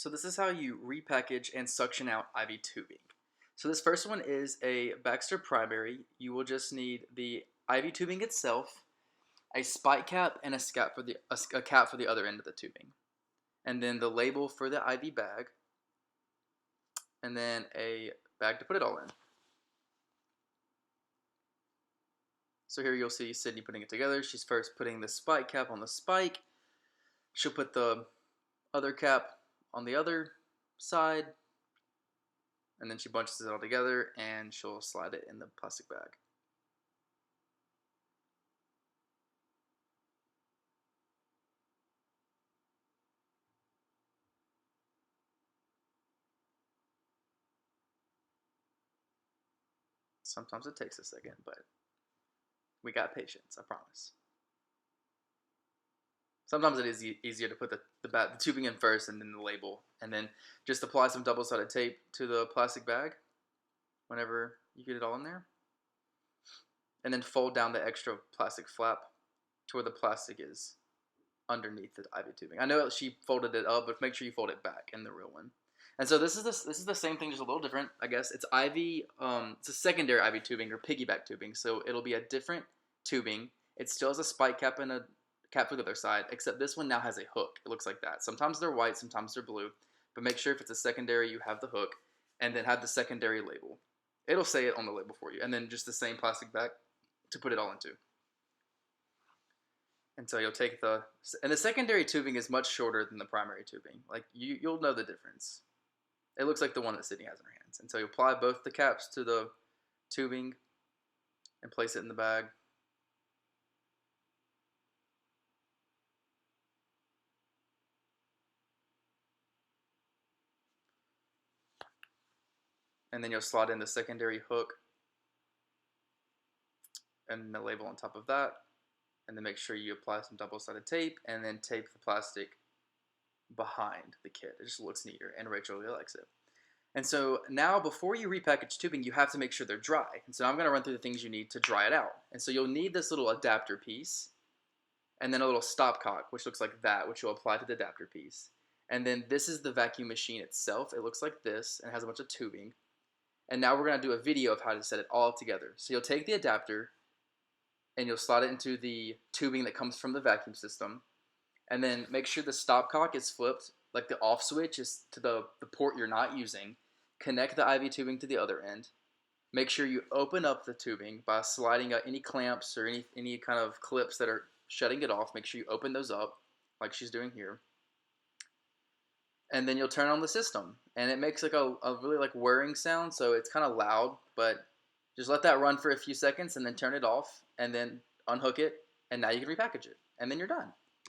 So this is how you repackage and suction out IV tubing. So this first one is a Baxter primary. You will just need the IV tubing itself, a spike cap, and a cap for the other end of the tubing, and then the label for the IV bag, and then a bag to put it all in. So here you'll see Sydney putting it together. She's first putting the spike cap on the spike. She'll put the other cap on the other side, and then she bunches it all together and she'll slide it in the plastic bag. Sometimes it takes a second, but we got patience, I promise. Sometimes it is easier to put the tubing in first and then the label, and then just apply some double-sided tape to the plastic bag whenever you get it all in there. And then fold down the extra plastic flap to where the plastic is underneath the IV tubing. I know she folded it up, but make sure you fold it back in the real one. And so this is the same thing, just a little different, I guess. It's IV, it's a secondary IV tubing or piggyback tubing, so it'll be a different tubing. It still has a spike cap and a cap for the other side, except this one now has a hook. It looks like that. Sometimes they're white, sometimes they're blue, but make sure if it's a secondary, you have the hook, and then have the secondary label. It'll say it on the label for you, and then just the same plastic bag to put it all into. And so you'll take and the secondary tubing is much shorter than the primary tubing. Like you'll know the difference. It looks like the one that Sydney has in her hands. And so you apply both the caps to the tubing and place it in the bag. And then you'll slide in the secondary hook and the label on top of that. And then make sure you apply some double-sided tape and then tape the plastic behind the kit. It just looks neater, and Rachel really likes it. And so now before you repackage tubing, you have to make sure they're dry. And so I'm going to run through the things you need to dry it out. And so you'll need this little adapter piece, and then a little stopcock, which looks like that, which you'll apply to the adapter piece. And then this is the vacuum machine itself. It looks like this and has a bunch of tubing. And now we're going to do a video of how to set it all together. So you'll take the adapter and you'll slide it into the tubing that comes from the vacuum system. And then make sure the stopcock is flipped, like the off switch is to the port you're not using. Connect the IV tubing to the other end. Make sure you open up the tubing by sliding out any clamps or any kind of clips that are shutting it off. Make sure you open those up like she's doing here. And then you'll turn on the system. And it makes like a really like whirring sound, so it's kind of loud, but just let that run for a few seconds and then turn it off and then unhook it, and now you can repackage it. And then you're done.